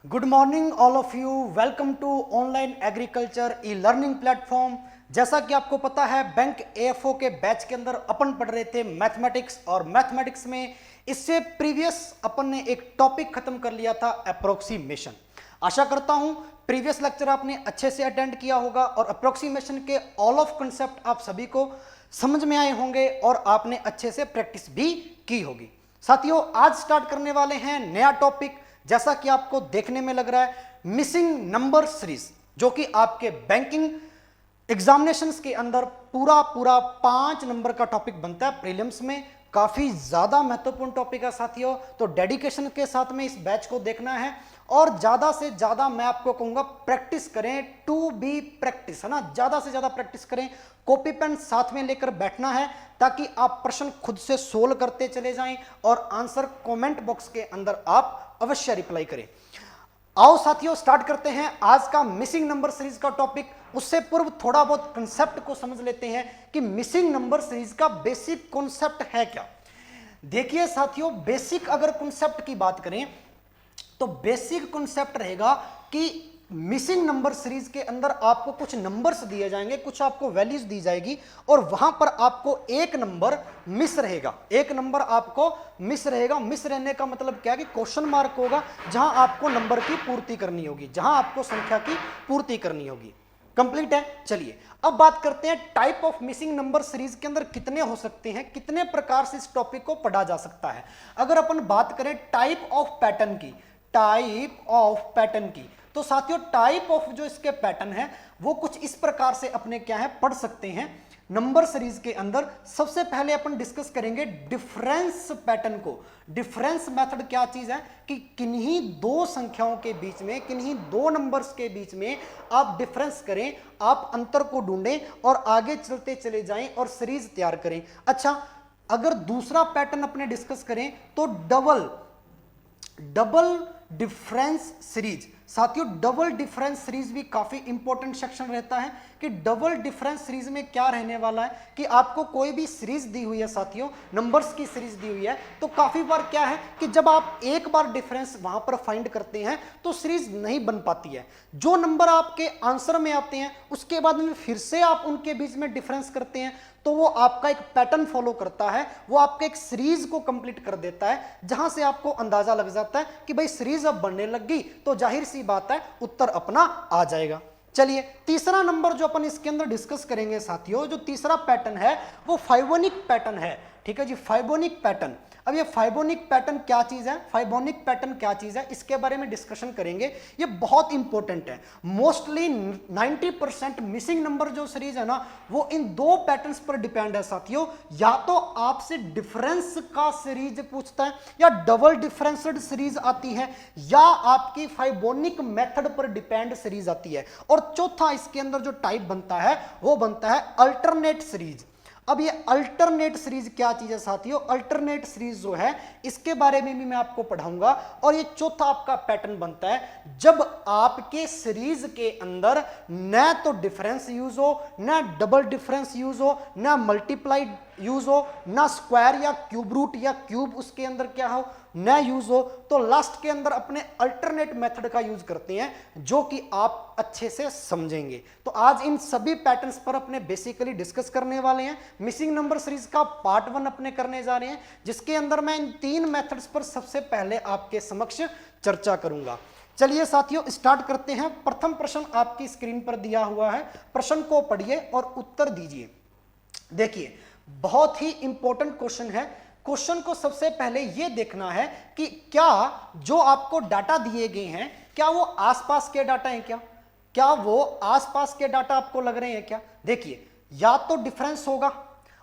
Good morning all of you. Welcome to online agriculture e learning platform. जैसा कि आपको पता है, बैंक एएफओ के बैच के अंदर अपन पढ़ रहे थे मैथमेटिक्स, और मैथमेटिक्स में इससे प्रीवियस अपन ने एक टॉपिक खत्म कर लिया था, अप्रोक्सीमेशन। आशा करता हूं प्रीवियस लेक्चर आपने अच्छे से अटेंड किया होगा और अप्रोक्सीमेशन के ऑल ऑफ कंसेप्ट आप सभी को समझ में आए होंगे और आपने अच्छे से प्रैक्टिस भी की होगी। साथियों, आज स्टार्ट करने वाले हैं नया टॉपिक। जैसा कि आपको देखने में लग रहा है, मिसिंग नंबर सीरीज, जो कि आपके बैंकिंग एग्जामिनेशंस के अंदर पूरा 5 नंबर का टॉपिक बनता है प्रीलिम्स में। काफी ज्यादा महत्वपूर्ण टॉपिक है साथियों, तो डेडिकेशन के साथ में इस बैच को देखना है और ज्यादा से ज्यादा मैं आपको कहूंगा प्रैक्टिस करें, टू बी प्रैक्टिस, है ना। ज्यादा से ज्यादा प्रैक्टिस करें, कॉपी पेन साथ में लेकर बैठना है ताकि आप प्रश्न खुद से सोल्व करते चले जाएं और आंसर कमेंट बॉक्स के अंदर आप अवश्य रिप्लाई करें। आओ साथियों, स्टार्ट करते हैं आज का मिसिंग नंबर सीरीज का टॉपिक। उससे पूर्व थोड़ा बहुत कंसेप्ट को समझ लेते हैं कि मिसिंग नंबर सीरीज का बेसिक कॉन्सेप्ट है क्या। देखिए साथियों, बेसिक अगर कॉन्सेप्ट की बात करें तो बेसिक कॉन्सेप्ट रहेगा कि मिसिंग नंबर सीरीज के अंदर आपको कुछ नंबर्स दिए जाएंगे, कुछ आपको वैल्यूज दी जाएगी और वहां पर आपको एक नंबर मिस रहेगा। एक नंबर आपको मिस रहेगा। मिस रहने का मतलब क्या है कि क्वेश्चन मार्क होगा, जहां आपको नंबर की पूर्ति करनी होगी, जहां आपको संख्या की पूर्ति करनी होगी। कंप्लीट है। चलिए अब बात करते हैं type of missing number series के अंदर कितने हो सकते हैं, कितने प्रकार से इस टॉपिक को पढ़ा जा सकता है। अगर अपन बात करें टाइप ऑफ पैटर्न की, टाइप ऑफ पैटर्न की, तो साथियों टाइप ऑफ जो इसके पैटर्न है वो कुछ इस प्रकार से अपने क्या है पढ़ सकते हैं नंबर सीरीज के अंदर। सबसे पहले अपन डिस्कस करेंगे डिफरेंस पैटर्न को। डिफरेंस मेथड क्या चीज है कि किन्हीं दो संख्याओं के बीच में, किन्हीं दो नंबर्स के बीच में आप डिफरेंस करें, आप अंतर को ढूंढें और आगे चलते चले जाएं और सीरीज तैयार करें। अच्छा, अगर दूसरा पैटर्न अपने डिस्कस करें तो डबल डिफरेंस सीरीज। साथियों डबल डिफरेंस सीरीज भी काफी इंपॉर्टेंट सेक्शन रहता है कि डबल डिफरेंस सीरीज में क्या रहने वाला है कि आपको कोई भी सीरीज दी हुई है साथियों, नंबर्स की सीरीज दी हुई है, तो काफी बार क्या है कि जब आप एक बार डिफरेंस वहां पर फाइंड करते हैं तो सीरीज नहीं बन पाती है। जो नंबर आपके आंसर में आते हैं उसके बाद में फिर से आप उनके बीच में डिफरेंस करते हैं तो वो आपका एक पैटर्न फॉलो करता है, वो आपके एक सीरीज को कंप्लीट कर देता है, जहां से आपको अंदाजा लग जाता है कि भाई सीरीज अब बनने लग गई, तो जाहिर सी बात है उत्तर अपना आ जाएगा। चलिए तीसरा नंबर जो अपन इसके अंदर डिस्कस करेंगे साथियों, जो तीसरा पैटर्न है वो फाइबोनिक पैटर्न है। ठीक है जी, फाइबोनिक पैटर्न। अब ये फाइबोनिक पैटर्न क्या चीज है, फाइबोनिक पैटर्न क्या चीज है, इसके बारे में डिस्कशन करेंगे। ये बहुत इंपॉर्टेंट है। मोस्टली 90% मिसिंग नंबर जो सीरीज है ना, वो इन दो पैटर्न्स पर डिपेंड है साथियों। या तो आपसे डिफरेंस का सीरीज पूछता है या डबल डिफरेंस्ड सीरीज आती है, या आपकी फाइबोनिक मेथड पर डिपेंड सीरीज आती है, और चौथा इसके अंदर जो टाइप बनता है वो बनता है अल्टरनेट सीरीज। अब ये अल्टरनेट सीरीज क्या चीज है साथियों, अल्टरनेट सीरीज जो है इसके बारे में भी मैं आपको पढ़ाऊंगा। और ये चौथा आपका पैटर्न बनता है जब आपके सीरीज के अंदर न तो डिफरेंस यूज हो, न डबल डिफरेंस यूज हो, न मल्टीप्लाई यूज हो, ना स्क्वायर या क्यूब रूट या क्यूब उसके अंदर क्या हो न यूज हो, तो लास्ट के अंदर अपने अल्टरनेट मेथड का यूज करते हैं, जो कि आप अच्छे से समझेंगे। तो आज इन सभी पैटर्न्स पर अपने बेसिकली डिस्कस करने वाले हैं। मिसिंग नंबर सीरीज का पार्ट 1 अपने करने जा रहे हैं, जिसके अंदर मैं इन 3 मेथड्स पर सबसे पहले आपके समक्ष चर्चा करूंगा। चलिए साथियों स्टार्ट करते हैं। प्रथम प्रश्न आपकी स्क्रीन पर दिया हुआ है, प्रश्न को पढ़िए और उत्तर दीजिए। देखिए बहुत ही इंपॉर्टेंट क्वेश्चन है। क्वेश्चन को सबसे पहले यह देखना है कि क्या जो आपको डाटा दिए गए हैं क्या वो आसपास के डाटा हैं, क्या वो आसपास के डाटा आपको लग रहे हैं क्या। देखिए या तो डिफरेंस होगा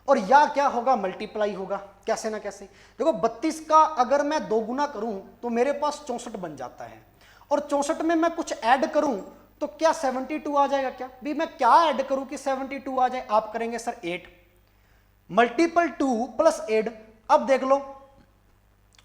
और या क्या होगा मल्टीप्लाई होगा, कैसे ना कैसे। देखो 32 का अगर मैं 2 गुना करूं तो मेरे पास 64 बन जाता है, और 64 में मैं कुछ ऐड करूं तो क्या 72 आ जाएगा क्या। भी मैं क्या ऐड करूं कि 72 आ जाए। आप करेंगे सर 8 मल्टीपल 2 प्लस 8। अब देख लो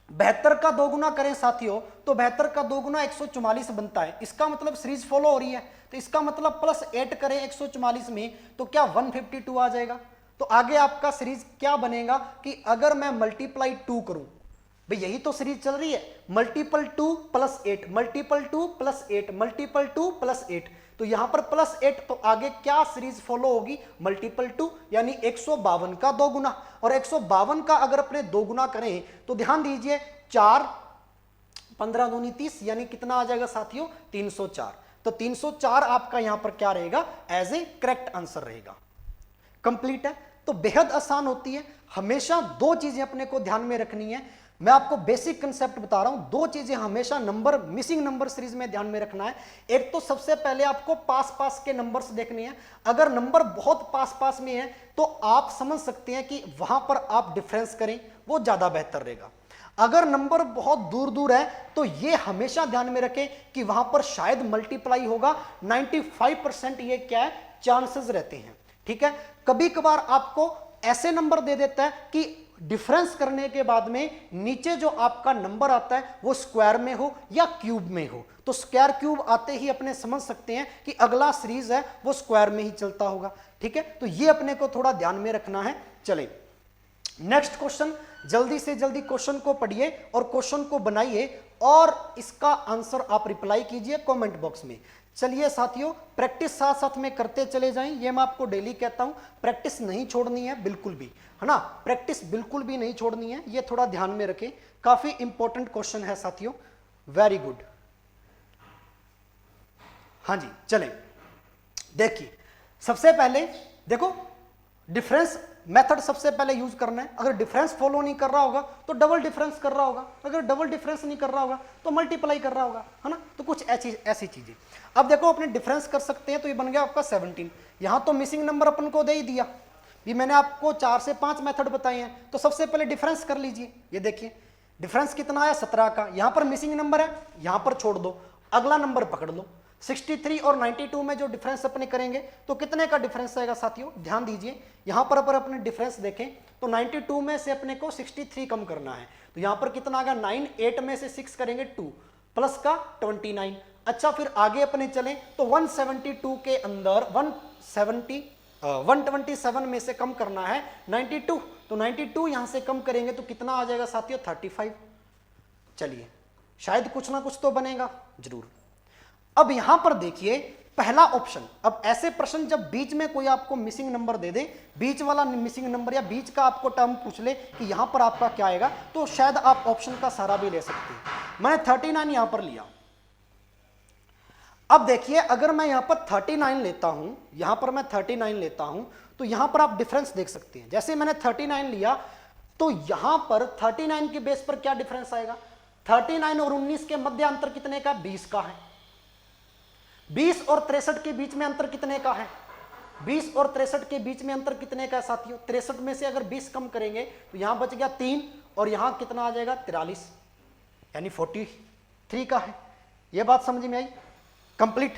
72 का 2 गुना करें साथियों तो 72 का 2 गुना 144 बनता है। इसका मतलब सीरीज फॉलो हो रही है, तो इसका मतलब प्लस 8 करें 144 में तो क्या 152 आ जाएगा। तो आगे आपका सीरीज क्या बनेगा कि अगर मैं मल्टीप्लाई 2 करूं, भाई यही तो सीरीज चल रही है, मल्टीपल 2 + 8, मल्टीपल 2 + 8, मल्टीपल 2 + 8, तो यहां पर +8, तो आगे क्या सीरीज फॉलो होगी, मल्टीपल 2, यानी 152 का 2 गुना, और 152 का अगर अपने 2 गुना करें तो ध्यान दीजिए 4 15 दूनी 30, यानी कितना आ जाएगा साथियों, 304। तो 304 आपका यहां पर क्या रहेगा, एज ए करेक्ट आंसर रहेगा। कंप्लीट है। तो बेहद आसान होती है, हमेशा दो चीजें अपने को ध्यान में रखनी है। मैं आपको बेसिक कंसेप्ट बता रहा हूं, दो चीजें हमेशा नंबर मिसिंग नंबर सीरीज में ध्यान में रखना है। एक तो सबसे पहले आपको पास पास के नंबर्स देखने हैं, अगर नंबर बहुत पास पास में है तो आप समझ सकते हैं कि वहां पर आप डिफरेंस करें, वो ज्यादा बेहतर रहेगा। अगर नंबर बहुत दूर दूर है तो ये हमेशा ध्यान में रखें कि वहां पर शायद मल्टीप्लाई होगा, 95% ये क्या है, चांसेस रहते हैं। ठीक है, कभी कभार आपको ऐसे नंबर दे देता है कि डिफरेंस करने के बाद में नीचे जो आपका नंबर आता है वो स्क्वायर में हो या क्यूब में हो, तो स्क्वायर क्यूब आते ही अपने समझ सकते हैं कि अगला सीरीज है वो स्क्वायर में ही चलता होगा। ठीक है, तो ये अपने को थोड़ा ध्यान में रखना है। चले नेक्स्ट क्वेश्चन, जल्दी से जल्दी क्वेश्चन को पढ़िए और क्वेश्चन को बनाइए और इसका आंसर आप रिप्लाई कीजिए कमेंट बॉक्स में। चलिए साथियों, प्रैक्टिस साथ साथ में करते चले जाएं, ये मैं आपको डेली कहता हूं, प्रैक्टिस नहीं छोड़नी है बिल्कुल भी, है ना, प्रैक्टिस बिल्कुल भी नहीं छोड़नी है, ये थोड़ा ध्यान में रखें, काफी इंपॉर्टेंट क्वेश्चन है साथियों। Very good. हाँ जी, चलें देखिए, सबसे पहले देखो डिफरेंस मेथड सबसे पहले यूज करना है। अगर डिफरेंस फॉलो नहीं कर रहा होगा तो डबल डिफरेंस कर रहा होगा, अगर डबल डिफरेंस नहीं कर रहा होगा तो मल्टीप्लाई कर रहा होगा, है ना, तो कुछ ऐसी चीजें। अब देखो अपने डिफरेंस कर सकते हैं, तो ये बन गया आपका 17। यहां तो मिसिंग नंबर अपन को दे ही दिया, भी मैंने आपको 4 से 5 मेथड बताए हैं, तो सबसे पहले डिफरेंस कर लीजिए। ये देखिए डिफरेंस कितना आया, 17 का, यहां पर मिसिंग नंबर है, यहां पर छोड़ दो, अगला नंबर पकड़ लो। 63 और 92 में जो डिफरेंस अपने करेंगे तो कितने का डिफरेंस आएगा साथियों, ध्यान दीजिए, यहां पर अपने डिफरेंस देखें तो 92 में से अपने को 63 कम करना है, तो यहां पर कितना आ गया 9, 8 में से 6 करेंगे 2 प्लस का 29। अच्छा, फिर आगे अपने चलें तो 172 के अंदर 127 में से कम करना है 92, तो 92 यहां से कम करेंगे तो कितना आ जाएगा साथियों, 35। चलिए शायद कुछ ना कुछ तो बनेगा जरूर। अब यहां पर देखिए पहला ऑप्शन, अब ऐसे प्रश्न जब बीच में कोई आपको मिसिंग नंबर दे दे, बीच वाला मिसिंग नंबर या बीच का आपको टर्म पूछ ले कि यहां पर आपका क्या आएगा, तो शायद आप ऑप्शन का सहारा भी ले सकते हैं। मैंने 39 यहां पर लिया। अब देखिए अगर मैं यहां पर 39 लेता हूं, यहां पर मैं 39 लेता हूं, तो यहां पर आप डिफरेंस देख सकते हैं। जैसे मैंने 39 लिया तो यहां पर 39 के बेस पर क्या डिफरेंस आएगा, 39 और 19 के मध्य अंतर कितने का, 20 का है। 20 और 63 के बीच में अंतर कितने का है, 20 और 63 के बीच में अंतर कितने का है साथियों, 63 में से अगर 20 कम करेंगे तो यहां बच गया 3 और यहां कितना आ जाएगा 43, यानी 43 का है। यह बात समझ में आई, कंप्लीट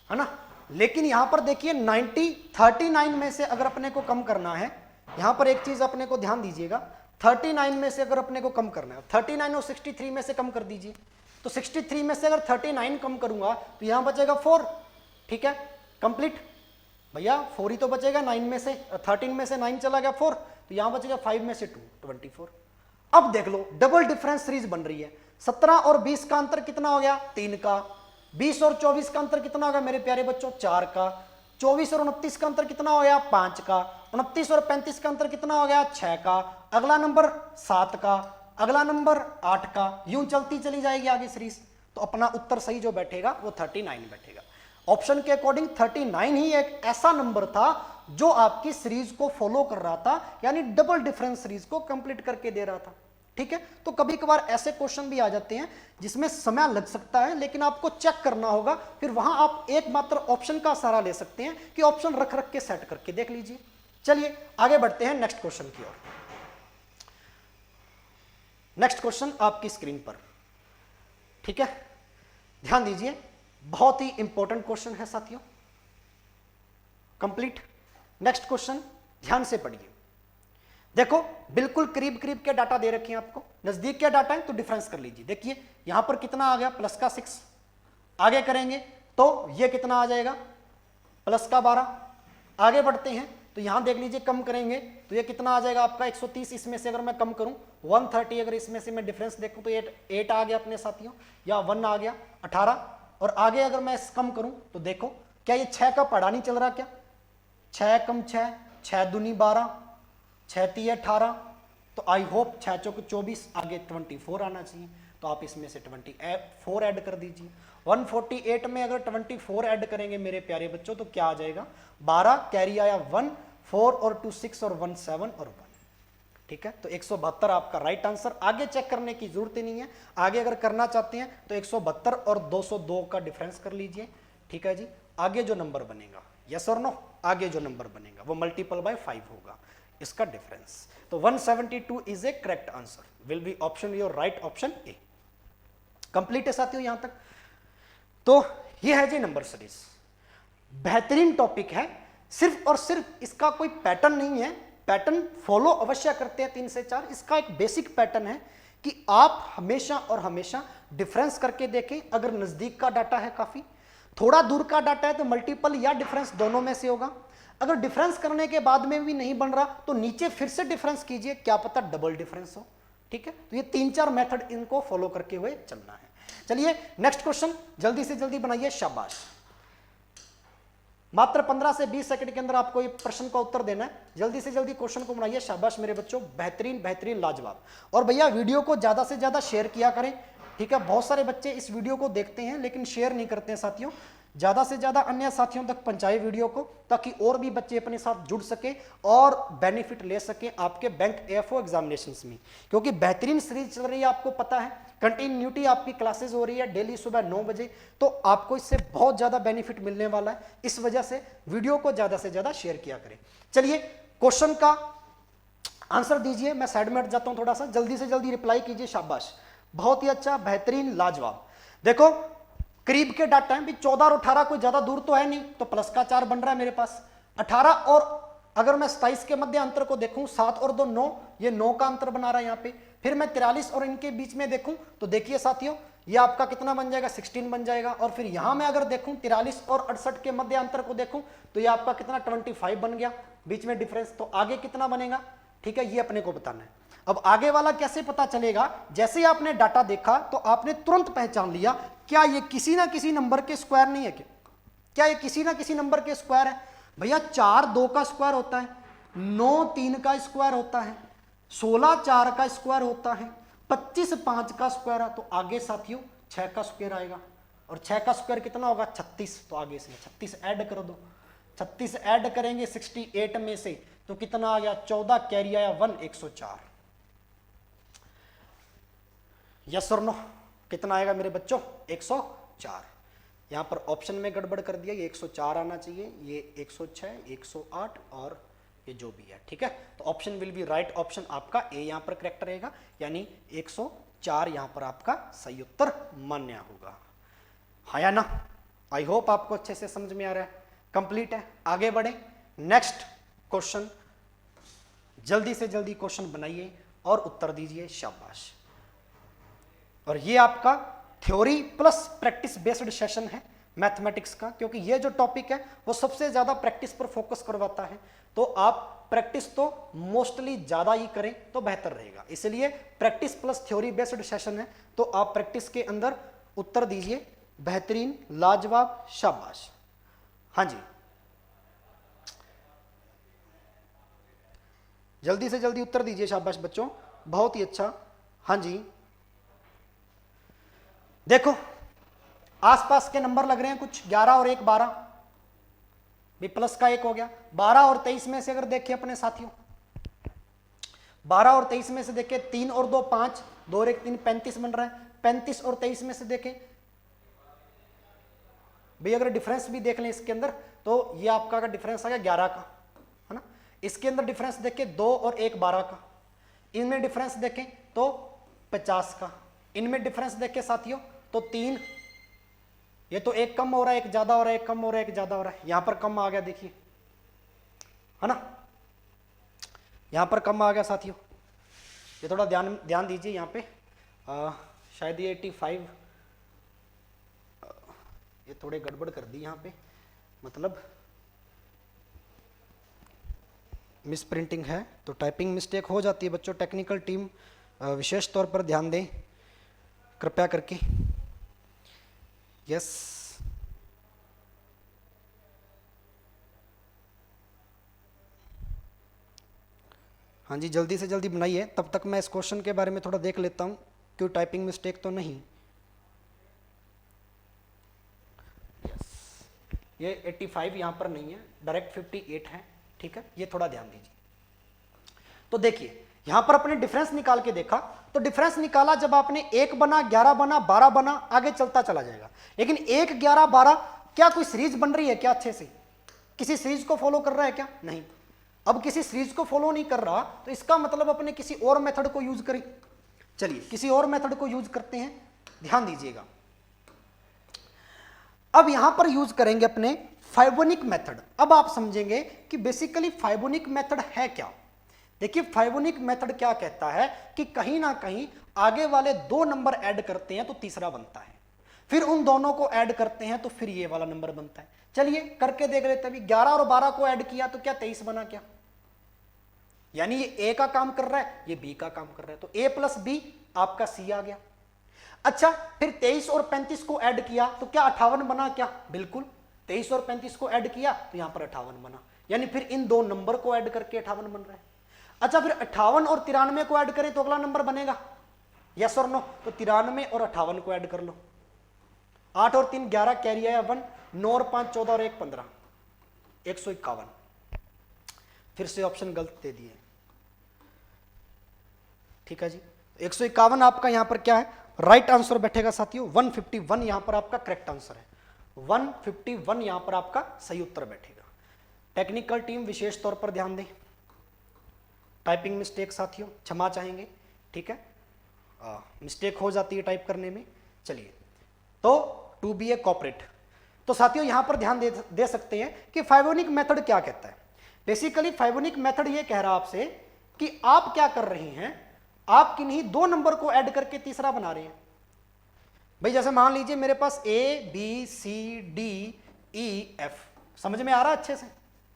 है ना। लेकिन यहां पर देखिए 39 में से अगर अपने को कम करना है, यहां पर एक चीज अपने को ध्यान दीजिएगा, 39 में से अगर अपने को कम करना है, 39 और 63 में से कम कर दीजिए, तो 63 में से अगर 39 कम करूंगा तो यहां बचेगा 4। ठीक है, कंप्लीट भैया, 4 ही तो बचेगा 9 में से, 13 में से 9 चला गया 4, तो यहां बचेगा 5 में से 2, 24। अब देख लो डबल डिफरेंस सीरीज बन रही है। 17 और 20 का अंतर कितना हो गया, 3 का। 20 और 24 का अंतर कितना हो गया मेरे प्यारे बच्चों, 4 का। 24 और 29 का अंतर कितना हो गया, 5 का। 29 और 35 का अंतर कितना हो गया, 6 का। अगला नंबर 7 का, अगला नंबर 8 का, यूं चलती चली जाएगी आगे सीरीज। तो अपना उत्तर सही जो बैठेगा वो 39 बैठेगा। ऑप्शन के अकॉर्डिंग 39 ही एक ऐसा नंबर था जो आपकी सीरीज को फॉलो कर रहा था, यानी डबल डिफरेंस सीरीज को कंप्लीट करके दे रहा था। ठीक है, तो कभी कभार ऐसे क्वेश्चन भी आ जाते हैं जिसमें समय लग सकता है, लेकिन आपको चेक करना होगा, फिर वहां आप एकमात्र ऑप्शन का सहारा ले सकते हैं कि ऑप्शन रख रख के सेट करके देख लीजिए। चलिए आगे बढ़ते हैं नेक्स्ट क्वेश्चन की ओर। नेक्स्ट क्वेश्चन आपकी स्क्रीन पर, ठीक है, ध्यान दीजिए, बहुत ही इंपॉर्टेंट क्वेश्चन है साथियों। कंप्लीट। नेक्स्ट क्वेश्चन ध्यान से पढ़िए। देखो बिल्कुल करीब करीब के डाटा दे रखे हैं आपको, नजदीक के डाटा है तो डिफरेंस कर लीजिए। देखिए यहां पर कितना आ गया, प्लस का 6, आगे करेंगे तो ये कितना आ जाएगा, प्लस का 12। आगे बढ़ते हैं, तो यहां देख लीजिए कम करेंगे तो ये कितना आ जाएगा आपका 130, इसमें से अगर मैं कम करूं 130, अगर इसमें से मैं डिफरेंस देखूं तो 8 आ गया अपने साथियों, या 1 आ गया 18। और आगे अगर मैं कम करूं तो देखो क्या ये 6 का पढ़ा नहीं चल रहा, क्या 6 कम 6, 6 दूनी 12, 6 तीय 18, तो आई होप 6 चौक 24, आगे 24 आना चाहिए, तो आप इसमें से 24 ऐड कर दीजिए। 148 में अगर 24 ऐड करेंगे मेरे प्यारे बच्चों तो क्या आ जाएगा, 12 कैरी आया 1, 4 और 2 6 और 1 7 और 1, ठीक है। तो 172 आपका राइट आंसर, आगे चेक करने की जरूरत ही नहीं है, आगे अगर करना चाहते हैं तो 172 और 202 का डिफरेंस कर लीजिए, ठीक है जी। आगे जो नंबर बनेगा, यस और नो, आगे जो नंबर बनेगा वो मल्टीपल बाय 5 होगा इसका डिफरेंस। तो 172 is A correct answer, will be option your right option A. Complete है साथियों यहां तक। तो ये है जी नंबर सीरीज, बेहतरीन टॉपिक है, सिर्फ और सिर्फ इसका कोई पैटर्न नहीं है, पैटर्न फॉलो अवश्य करते हैं 3 से 4। इसका एक बेसिक पैटर्न है कि आप हमेशा और हमेशा डिफरेंस करके देखें, अगर नजदीक का डाटा है काफी, थोड़ा दूर का डाटा है तो मल्टीपल या डिफरेंस दोनों में से होगा। अगर डिफरेंस करने के बाद में भी नहीं बन रहा तो नीचे फिर से डिफरेंस कीजिए, क्या पता डबल डिफरेंस हो, ठीक है। तो ये 3-4 मेथड इनको फॉलो करके हुए चलना है। चलिए नेक्स्ट क्वेश्चन जल्दी से जल्दी बनाइए, शाबाश। मात्र 15 से 20 सेकंड के अंदर आपको ये प्रश्न का उत्तर देना है, जल्दी से जल्दी क्वेश्चन को बनाइए, शाबाश मेरे बच्चों, बेहतरीन बेहतरीन लाजवाब। और भैया वीडियो को ज्यादा से ज्यादा शेयर किया करें, ठीक है। बहुत सारे बच्चे इस वीडियो को देखते हैं लेकिन शेयर नहीं करते हैं साथियों, ज्यादा से ज्यादा अन्य साथियों तक पहुंचाए वीडियो को, ताकि और भी बच्चे अपने साथ जुड़ सके और बेनिफिट ले सके आपके बैंक एएफओ एग्जामिनेशंस में, क्योंकि बेहतरीन सीरीज चल रही है, आपको पता है, कंटिन्यूटी आपकी क्लासेस हो रही है डेली सुबह 9 बजे, तो आपको इससे बहुत ज्यादा बेनिफिट मिलने वाला है, इस वजह से वीडियो को ज्यादा से ज्यादा शेयर किया करें। चलिए क्वेश्चन का आंसर दीजिए, मैं साइड में हट जाता हूं थोड़ा सा, जल्दी से जल्दी रिप्लाई कीजिए, शाबाश, बहुत ही अच्छा, बेहतरीन, लाजवाब। देखो करीब के डाटा है भी, 14 और 18 कोई ज्यादा दूर तो है नहीं, तो प्लस का 4 बन रहा है मेरे पास। 18 और अगर मैं 27 के मध्य अंतर को देखूं, 7 और 2 9, ये 9 का अंतर बना रहा है यहाँ पे। फिर मैं 43 और इनके बीच में देखूं तो देखिए साथियों ये आपका कितना बन जाएगा, 16 बन जाएगा। और फिर यहां मैं अगर देखूं 43 और 68 के मध्य अंतर को देखूं तो ये आपका कितना 25 बन गया, बीच में डिफरेंस। तो आगे कितना बनेगा, ठीक है, ये अपने को बताना है। अब आगे वाला कैसे पता चलेगा, जैसे ही आपने डाटा देखा तो आपने तुरंत पहचान लिया क्या ये किसी ना किसी नंबर के स्क्वायर नहीं है, क्या ये किसी ना किसी नंबर के स्क्वायर है। भैया 4 2 का स्क्वायर होता है, 9 3 का स्क्वायर होता है, 16 4 का स्क्वायर होता है, 25 5 का स्क्वायर है, तो आगे साथियों 6 का स्क्वायर आएगा। और 6 का स्क्वायर कितना होगा, 36, तो आगे इसमें 36 ऐड कर दो, 36 ऐड करेंगे 68 में से तो कितना आ गया, 14 कैरी आया 1, 104। यस और नो, कितना आएगा मेरे बच्चों, 104। यहां पर ऑप्शन में गड़बड़ कर दिया, ये 104 आना चाहिए, ये 106 108 और ये जो भी है, ठीक है। तो option will be right option, आपका ए यहां पर करेक्ट रहेगा, यानी 104 यहां पर आपका सही उत्तर मान्य होगा, हाँ या ना। आई होप आपको अच्छे से समझ में आ रहा है, कंप्लीट है। आगे बढ़े, नेक्स्ट क्वेश्चन, जल्दी से जल्दी क्वेश्चन बनाइए और उत्तर दीजिए, शाबाश। और ये आपका theory plus practice based session है मैथमेटिक्स का, क्योंकि ये जो टॉपिक है वो सबसे ज्यादा प्रैक्टिस पर फोकस करवाता है, तो आप प्रैक्टिस तो मोस्टली ज्यादा ही करें तो बेहतर रहेगा, इसलिए practice plus theory based session है। तो आप प्रैक्टिस के अंदर उत्तर दीजिए, बेहतरीन, लाजवाब, शाबाश। हाँ जी, जल्दी से जल्दी उत्तर दीजिए, शाबाश बच्चों, बहुत ही अच्छा। हाँ जी, देखो आसपास के नंबर लग रहे हैं कुछ, 11 और 1 12, भी प्लस का 1 हो गया। 12 और 23 में से अगर देखें अपने साथियों, 12 और 23 में से देखें 3 और 2 5, 2 और 1 3, 35 बन रहा है। 35 और 23 में से देखें भाई, अगर डिफरेंस भी देख लें इसके अंदर तो ये आपका अगर डिफरेंस आ गया 11 का, है ना। इसके अंदर डिफरेंस देखें 2 और 1 12 का, इनमें डिफरेंस देखें तो 50 का, इनमें डिफरेंस देखें साथियों तो 3, ये तो 1 कम हो रहा है 1 ज्यादा हो रहा है, 1 कम हो रहा है 1 ज्यादा हो रहा है, यहां पर कम आ गया, देखिए, है ना, यहां पर कम आ गया साथियों। ये थोड़ा ध्यान दीजिए यहाँ पे, शायद ये 85, ये थोड़े गड़बड़ कर दी यहाँ पे, मतलब मिस प्रिंटिंग है तो टाइपिंग मिस्टेक हो जाती है बच्चों। टेक्निकल टीम विशेष तौर पर ध्यान दें कृपया करके। यस, हाँ जी, जल्दी से जल्दी बनाइए, तब तक मैं इस क्वेश्चन के बारे में थोड़ा देख लेता हूँ क्यों टाइपिंग मिस्टेक तो नहीं। ये 85 यहाँ पर नहीं है, डायरेक्ट 58 है, ठीक है, ये थोड़ा ध्यान दीजिए। तो देखिए यहाँ पर अपने डिफरेंस निकाल के देखा, तो डिफरेंस निकाला जब आपने 1 बना, 11 बना, 12 बना, आगे चलता चला जाएगा। लेकिन 1, 11, 12 क्या कोई सीरीज बन रही है क्या? अच्छे से किसी सीरीज को फॉलो कर रहा है क्या? नहीं। अब किसी सीरीज को फॉलो नहीं कर रहा तो इसका मतलब अपने किसी और मेथड को यूज करें। चलिए किसी और मेथड को यूज करते हैं, ध्यान दीजिएगा। अब यहां पर यूज करेंगे अपने फाइबोनिक मेथड। अब आप समझेंगे कि बेसिकली फाइबोनिक मेथड है क्या। देखिए फाइबोनिक मेथड क्या कहता है कि कहीं ना कहीं आगे वाले 2 नंबर ऐड करते हैं तो तीसरा बनता है, फिर उन दोनों को ऐड करते हैं तो फिर ये वाला नंबर बनता है। चलिए करके देख लेते हैं। 11 और 12 को ऐड किया तो क्या 23 बना क्या? यानी ये ए का काम कर रहा है, ये बी का काम कर रहा है, तो ए प्लस बी आपका सी आ गया। अच्छा फिर 23 और 35 को ऐड किया तो क्या 58 बना क्या? बिल्कुल, 23 और 35 को ऐड किया तो यहां पर 58 बना, यानी फिर इन 2 नंबर को ऐड करके 58 बन रहा है। अच्छा फिर 58 और 93 को ऐड करें तो अगला नंबर बनेगा, यस और नो? तो 93 और 58 को ऐड कर लो। 8 और 3 11, कैरी आया 1, 9 और 5 14 और 1 15, 151। फिर से ऑप्शन गलत दे दिए, ठीक है जी। 151 आपका यहां पर क्या है? राइट आंसर बैठेगा साथियों। 151 यहां पर आपका करेक्ट आंसर है। 151 यहां पर आपका सही उत्तर बैठेगा। टेक्निकल टीम विशेष तौर पर ध्यान दें, टाइपिंग मिस्टेक साथियों क्षमा चाहेंगे, ठीक है, मिस्टेक हो जाती है टाइप करने में। चलिए तो टू बी ए कॉपरेट, तो साथियों यहां पर ध्यान दे सकते हैं कि फाइबोनिक मेथड क्या कहता है। बेसिकली फाइबोनिक मेथड ये कह रहा आपसे कि आप क्या कर रहे हैं, आप किन्हीं 2 नंबर को ऐड करके तीसरा बना रहे हैं। भाई जैसे मान लीजिए मेरे पास A B C D E F, समझ में आ रहा है अच्छे से?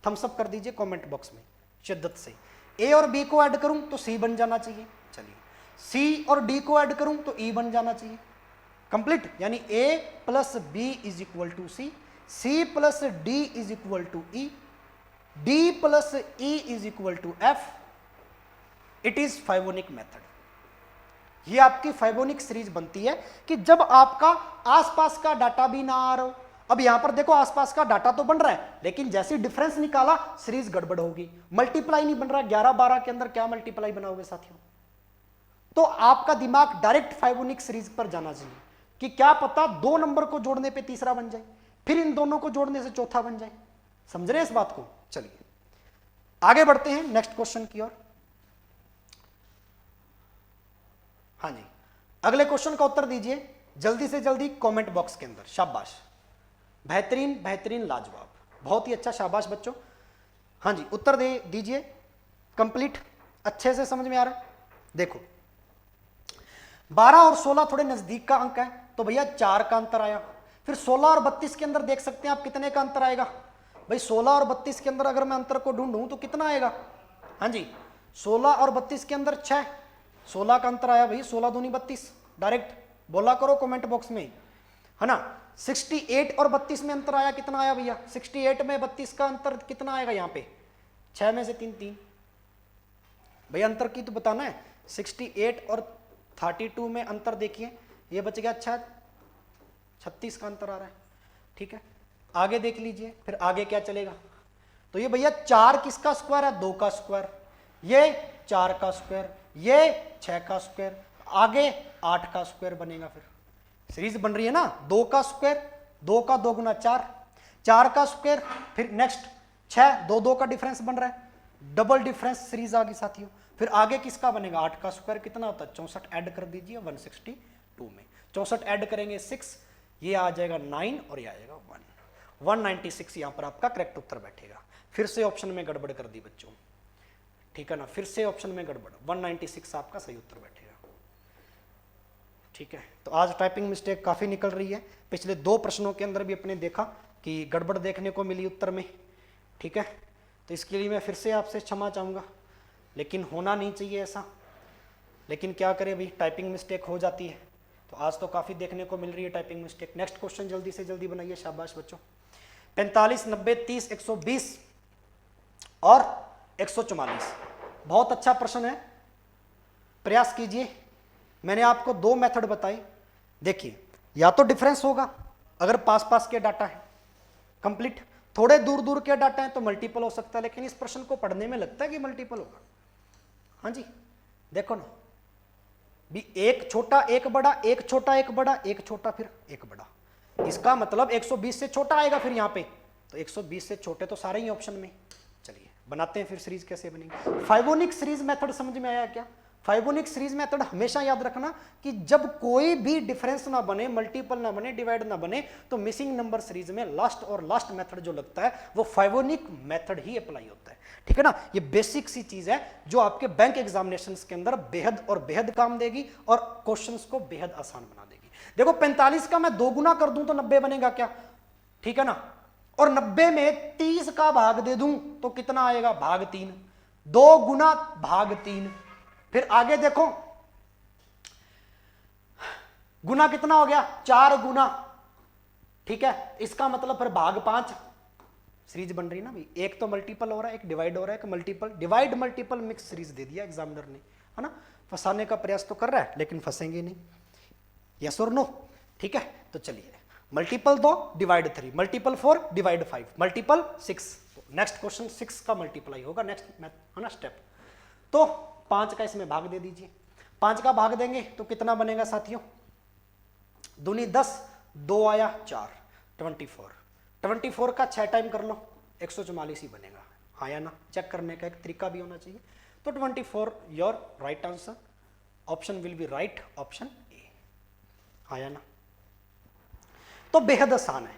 थम्स अप कर दीजिए कमेंट बॉक्स में शिद्दत से। ए और बी को ऐड करूं तो सी बन जाना चाहिए। चलिए सी और डी को ऐड करूं तो ई बन जाना चाहिए। कंप्लीट, यानी A plus B is equal to C, C plus D is equal to E, D plus E is equal to F. It is Fibonacci method. ये आपकी फाइबोनिक सीरीज बनती है कि जब आपका आसपास का डाटा भी ना आ रहा हो। अब यहां पर देखो आसपास का डाटा तो बन रहा है, लेकिन जैसे डिफरेंस निकाला सीरीज गड़बड़ होगी, मल्टीप्लाई नहीं बन रहा। 11 12 के अंदर क्या मल्टीप्लाई बनाओगे साथियों? तो आपका दिमाग डायरेक्ट फाइबोनिक सीरीज पर जाना चाहिए कि क्या पता 2 नंबर को जोड़ने पे तीसरा बन जाए, फिर इन दोनों को जोड़ने से चौथा बन जाए। समझ रहे हैं इस बात को? चलिए आगे बढ़ते हैं नेक्स्ट क्वेश्चन की ओर। हाँ जी, अगले क्वेश्चन का उत्तर दीजिए जल्दी से जल्दी कमेंट बॉक्स के अंदर। शाबाश, बेहतरीन बेहतरीन, लाजवाब, बहुत ही अच्छा, शाबाश बच्चों। हाँ जी उत्तर दे दीजिए कंप्लीट, अच्छे से समझ में आ रहा है। देखो 12 और 16 थोड़े नजदीक का अंक है, तो भैया 4 का अंतर आया। फिर 16 और 32 के अंदर देख सकते हैं आप कितने का अंतर आएगा। भाई 16 और 32 के अंदर अगर मैं अंतर को ढूंढूं तो कितना आएगा? हाँ जी 16 और 32 के अंदर 6, 16 का अंतर आया भाई, 16 दूनी 32। डायरेक्ट बोला करो कमेंट बॉक्स में, है ना। 68 और 32 में अंतर आया, कितना आया भैया? 68 में 32 का अंतर कितना आएगा? यहाँ पे 6 में से 3 3। भैया अंतर की तो बताना है। 68 और 32 में अंतर देखिए, ये बच गया 6, 36 का अंतर आ रहा है, ठीक है। आगे देख लीजिए, फिर आगे क्या चलेगा? तो ये भैया 4 किसका स्क्वायर है? 2 का स्क्वायर, ये 4 का स्क्वायर, ये 6 का स्क्वायर, आगे 8 का स्क्वायर बनेगा। फिर सीरीज बन रही है ना, 2 का स्क्वायर, 2 का 2 गुना 4, 4 का स्क्वायर, फिर नेक्स्ट 6, 2 2 का डिफरेंस बन रहा है, डबल डिफरेंस सीरीज आ गई साथियों। फिर आगे किसका बनेगा? 8 का स्क्वायर, कितना होता है? 64 ऐड कर दीजिए 162 में, 64 ऐड करेंगे 6, ये आ जाएगा 9 और ये आ जाएगा 1, 196 यहां पर आपका करेक्ट उत्तर बैठेगा। फिर से ऑप्शन में गड़बड़ कर दी बच्चों, ठीक है ना, फिर से ऑप्शन में गड़बड़, 196 आपका सही उत्तर बैठेगा, ठीक है। तो आज टाइपिंग मिस्टेक काफी निकल रही है। पिछले 2 प्रश्नों के अंदर भी अपने देखा कि गड़बड़ देखने को मिली उत्तर में, ठीक है। तो इसके लिए मैं फिर से आपसे क्षमा चाहूँगा, लेकिन होना नहीं चाहिए ऐसा। लेकिन क्या करें भाई, टाइपिंग मिस्टेक हो जाती है। तो आज तो काफ़ी देखने को मिल रही है टाइपिंग मिस्टेक। नेक्स्ट क्वेश्चन जल्दी से जल्दी बनाइए, शाबाश बच्चों। 45, 90, 30, 120 और 144। बहुत अच्छा प्रश्न है, प्रयास कीजिए। मैंने आपको 2 मेथड बताई। देखिए, या तो डिफरेंस होगा अगर पास पास के डाटा है कंप्लीट, थोड़े दूर दूर के डाटा है तो मल्टीपल हो सकता है, लेकिन इस प्रश्न को पढ़ने में लगता है कि मल्टीपल होगा। हाँ जी, देखो ना भी, एक छोटा एक बड़ा, एक छोटा एक बड़ा, एक छोटा फिर एक बड़ा, इसका मतलब 120 से छोटा आएगा फिर यहाँ पे, तो 120 से छोटे तो सारे ही ऑप्शन में। चलिए बनाते हैं फिर सीरीज कैसे बनेगी। फाइबोनिक सीरीज मेथड समझ में आया क्या? फाइबोनिक सीरीज मेथड हमेशा याद रखना कि जब कोई भी डिफरेंस ना बने, मल्टीपल ना बने, डिवाइड ना बने, तो मिसिंग नंबर सीरीज में लास्ट और लास्ट मेथड जो लगता है वो फाइबोनिक मेथड ही अप्लाई होता है। ठीक है ना, ये बेसिक सी चीज है जो आपके बैंक एग्जामिनेशंस के अंदर बेहद और बेहद काम देगी और क्वेश्चंस को बेहद आसान बना देगी। देखो 45 का मैं 2 गुना कर दूं तो 90 बनेगा क्या? ठीक है ना, और 90 में 30 का भाग दे दूं तो कितना आएगा? भाग 3। 2 गुना भाग 3। फिर आगे देखो, गुना कितना हो गया? 4 गुना। ठीक है, इसका मतलब फिर भाग 5। सीरीज बन रही ना भाई, एक तो मल्टीपल हो रहा है, एक डिवाइड हो रहा है, एक multiple divide multiple mix series दे दिया एग्जामिनर ने, है ना। फंसाने का प्रयास तो कर रहा है लेकिन फंसेंगे नहीं। यस और नो? ठीक है, तो चलिए, multiple 2 divide 3, multiple 4 divide 5, multiple 6। Next question 6 का मल्टीप्लाई होगा नेक्स्ट मैथ, है ना स्टेप। तो 5 का इसमें भाग दे दीजिए। 5 का भाग देंगे तो कितना बनेगा साथियों? दूनी 10, 2 आया 4, 24। 24 का 6 टाइम कर लो, 144 ही बनेगा। हाँ या ना? चेक करने का एक तरीका भी होना चाहिए। तो 24 your right answer, option will be right, option A. हाँ या ना? तो बेहद आसान है,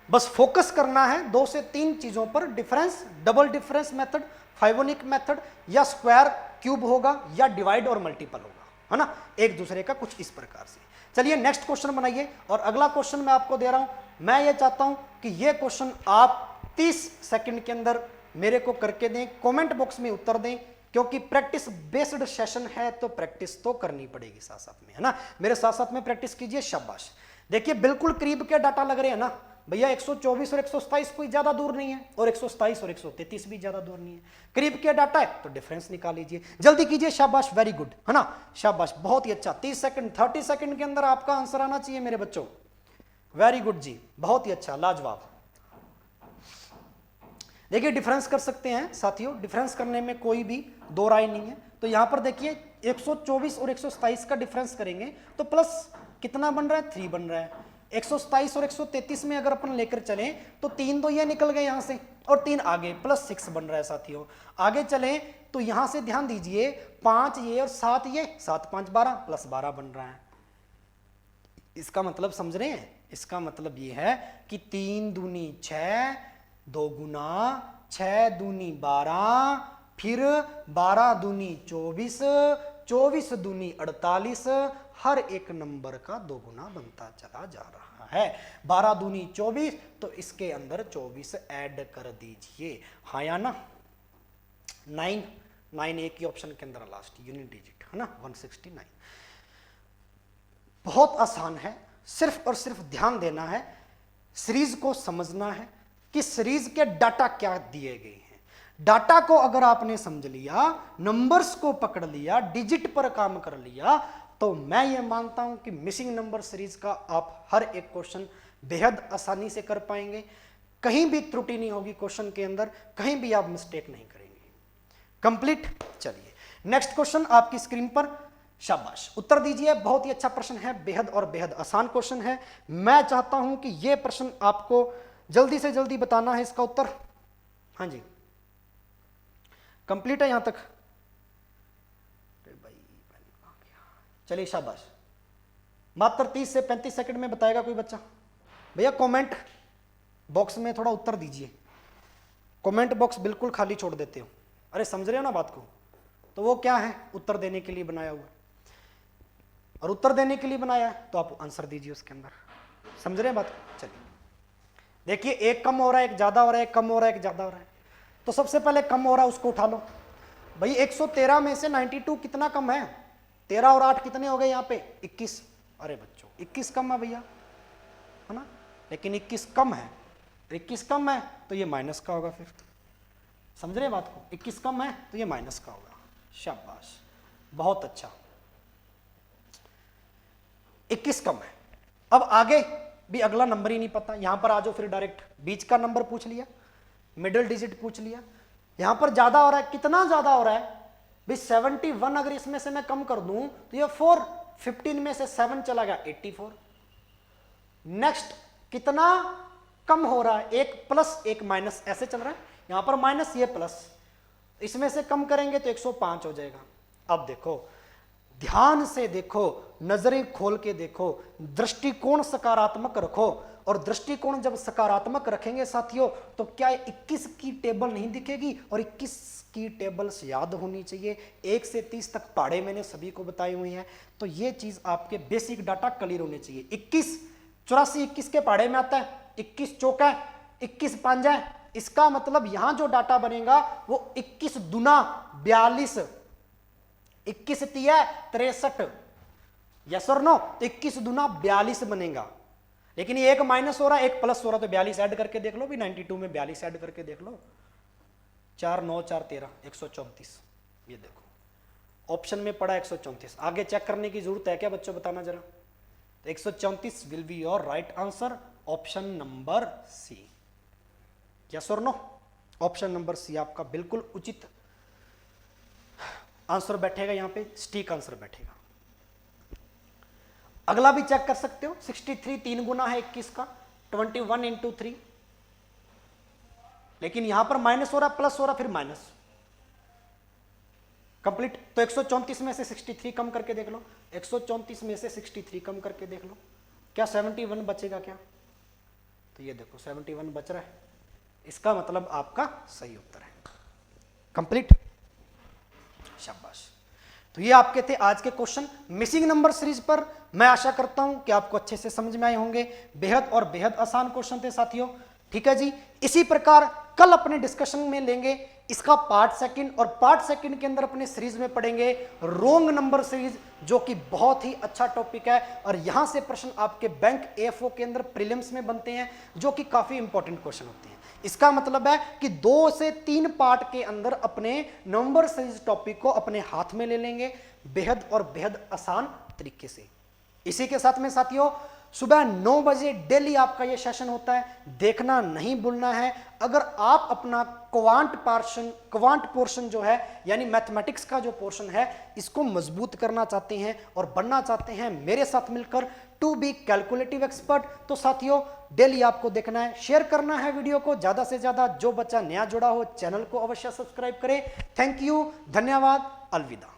बस फोकस करना है 2 से 3 चीजों पर, difference, double difference method, Fibonacci method, या स्क्वायर क्यूब होगा, या डिवाइड और मल्टीपल होगा, है ना, एक दूसरे का कुछ इस प्रकार से। चलिए नेक्स्ट क्वेश्चन बनाइए, और अगला क्वेश्चन मैं आपको दे रहा हूं। मैं ये चाहता हूं कि ये क्वेश्चन आप 30 सेकंड के अंदर मेरे को करके दें, कमेंट बॉक्स में उत्तर दें, क्योंकि प्रैक्टिस बेस्ड सेशन है तो प्रैक्टिस तो करनी पड़ेगी साथ साथ में, है ना। मेरे साथ साथ में प्रैक्टिस कीजिए, शाबाश। देखिए बिल्कुल करीब के डाटा लग रहे हैं ना भैया, 124 और 127 कोई ज्यादा दूर नहीं है, और 127 और 133 भी ज्यादा दूर नहीं है, करीब के डाटा है, तो डिफरेंस निकाल लीजिए, जल्दी कीजिए, शाबाश, वेरी गुड, है ना, शाबाश, बहुत ही अच्छा। 30 सेकंड 30 सेकंड के अंदर आपका आंसर आना चाहिए मेरे बच्चों, वेरी गुड जी, बहुत ही अच्छा, लाजवाब। देखिए डिफरेंस कर सकते हैं साथियों, डिफरेंस करने में कोई भी दो राय नहीं है। तो यहां पर देखिए 124 और 127 का डिफरेंस करेंगे तो प्लस कितना बन रहा है? 3 बन रहा है। 127 और 133 में अगर अपन लेकर चलें तो 3 तो ये निकल गए यहां से, और 3 आगे, प्लस 6 बन रहा है साथियों। आगे चलें तो यहां से ध्यान दीजिए, 5 ये और 7 ये, 7 5 12, प्लस 12 बन रहा है। इसका मतलब समझ रहे हैं? इसका मतलब ये है कि 3 दूनी 6, 2 गुना 6 दूनी 12, फिर 12 दूनी 24, 24 दूनी 48, हर एक नंबर का 2 गुना बनता चला जा रहा है। 12 दूनी 24, तो इसके अंदर 24 ऐड कर दीजिए, हाँ या ना। 9 एक ही ऑप्शन के अंदर लास्ट यूनिट डिजिट, है ना, 169। बहुत आसान है, सिर्फ और सिर्फ ध्यान देना है, सीरीज को समझना है कि सीरीज के डाटा क्या दिए गए हैं। डाटा को अगर आपने समझ लिया, नंबर्स को पकड़ लिया, डिजिट पर काम कर लिया, तो मैं ये मानता हूं कि मिसिंग नंबर सीरीज का आप हर एक क्वेश्चन बेहद आसानी से कर पाएंगे। कहीं भी त्रुटि नहीं होगी क्वेश्चन के अंदर, कहीं भी आप मिस्टेक नहीं करेंगे। कंप्लीट। चलिए नेक्स्ट क्वेश्चन आपकी स्क्रीन पर, शाबाश, उत्तर दीजिए। बहुत ही अच्छा प्रश्न है, बेहद और बेहद आसान क्वेश्चन है। मैं चाहता हूं कि यह प्रश्न आपको जल्दी से जल्दी बताना है इसका उत्तर। हाँ जी, कंप्लीट है यहां तक? चलिए शाबाश, मात्र 30 से 35 सेकंड में बताएगा कोई बच्चा? भैया कमेंट बॉक्स में थोड़ा उत्तर दीजिए, कमेंट बॉक्स बिल्कुल खाली छोड़ देते हो। अरे समझ रहे हो ना बात को? तो वो क्या है, उत्तर देने के लिए बनाया हुआ, और उत्तर देने के लिए बनाया है तो आप आंसर दीजिए उसके अंदर। समझ रहे हैं बात को? चलिए देखिए, एक कम हो रहा है, एक ज्यादा हो रहा है, एक कम हो रहा है, एक ज्यादा हो रहा है। तो सबसे पहले कम हो रहा है उसको उठा लो भाई। 113 में से 92 कितना कम है? 13 और 8 कितने हो गए यहाँ पे? 21। अरे बच्चों 21 कम है भैया, है ना, लेकिन 21 कम है, 21 कम है तो ये माइनस का होगा। फिर समझ रहे बात को? 21 कम है तो ये माइनस का होगा। शाबाश, बहुत अच्छा, 21 कम है। अब आगे भी अगला नंबर ही नहीं पता, यहां पर आ जाओ फिर डायरेक्ट, बीच का नंबर पूछ लिया, मिडिल डिजिट पूछ लिया। यहां पर ज्यादा हो रहा है, कितना ज्यादा हो रहा है भाई? 71 अगर इसमें से मैं कम कर दूं तो ये 4, 15 में से 7 चला गया 84। नेक्स्ट कितना कम हो रहा है? एक प्लस एक माइनस ऐसे चल रहा है, यहां पर माइनस ये प्लस, इसमें से कम करेंगे तो 105 हो जाएगा। अब देखो, ध्यान से देखो, नजरें खोल के देखो, दृष्टिकोण सकारात्मक रखो। और दृष्टिकोण जब सकारात्मक रखेंगे साथियों तो क्या 21 की टेबल नहीं दिखेगी, और 21 की टेबल्स याद होनी चाहिए। 1 से 30 तक पहाड़े मैंने सभी को बताई हुई हैं, तो ये चीज आपके बेसिक डाटा क्लियर होने चाहिए। 21 84 21 के पहाड़े में आता है, 21 चौका, 21 पांजा, इसका मतलब यहां जो डाटा बनेगा वो 21 दूना 42, 21 तिया 63, यस और नो? 21 दूना 42 बनेगा। लेकिन ये एक माइनस हो रहा है, एक प्लस हो रहा है, तो 42 ऐड करके देख लो भी, 92 में 42 ऐड करके देख लो। 4 9 4 13 134, ये देखो ऑप्शन में पड़ा 134। आगे चेक करने की जरूरत है क्या बच्चों, बताना जरा? तो 134 will be your right answer, option number C. Yes और नो? ऑप्शन नंबर सी आपका बिल्कुल उचित आंसर बैठेगा, यहां पे स्टीक आंसर बैठेगा। अगला भी चेक कर सकते हो, 63 3 गुना है 21 का, 21 इंटू 3, लेकिन यहां पर माइनस हो रहा, प्लस हो रहा, फिर माइनस कंप्लीट। तो 134 में से 63 कम करके देख लो, 134 में से 63 कम करके देख लो, क्या 71 बचेगा क्या? तो ये देखो 71 बच रहा है, इसका मतलब आपका सही उत्तर है। कंप्लीट, शाबाश। तो ये आपके थे आज के क्वेश्चन मिसिंग नंबर सीरीज पर। मैं आशा करता हूं कि आपको अच्छे से समझ में आए होंगे। बेहद और बेहद आसान क्वेश्चन थे साथियों, ठीक है जी। इसी प्रकार कल अपने डिस्कशन में लेंगे इसका पार्ट सेकंड, और पार्ट सेकंड के अंदर अपने सीरीज में पढ़ेंगे रोंग नंबर सीरीज, जो कि बहुत ही अच्छा टॉपिक है। और यहां से प्रश्न आपके बैंक एएफओ के अंदर प्रीलिम्स में बनते हैं, जो कि काफी इंपॉर्टेंट क्वेश्चन होते हैं। इसका मतलब है कि 2 से 3 पार्ट के अंदर अपने नंबर सीरीज टॉपिक को अपने हाथ में ले लेंगे, बेहद और बेहद आसान तरीके से। इसी के साथ में साथियों, सुबह 9 बजे डेली आपका यह सेशन होता है, देखना नहीं भूलना है। अगर आप अपना क्वांट पोर्शन जो है, यानी मैथमेटिक्स का जो पोर्शन है, इसको मजबूत करना चाहते हैं और बनना चाहते हैं मेरे साथ मिलकर टू बी कैलकुलेटिव एक्सपर्ट, तो साथियों डेली आपको देखना है, शेयर करना है वीडियो को ज्यादा से ज्यादा। जो बच्चा नया जुड़ा हो चैनल को अवश्य सब्सक्राइब करें। थैंक यू, धन्यवाद, अलविदा।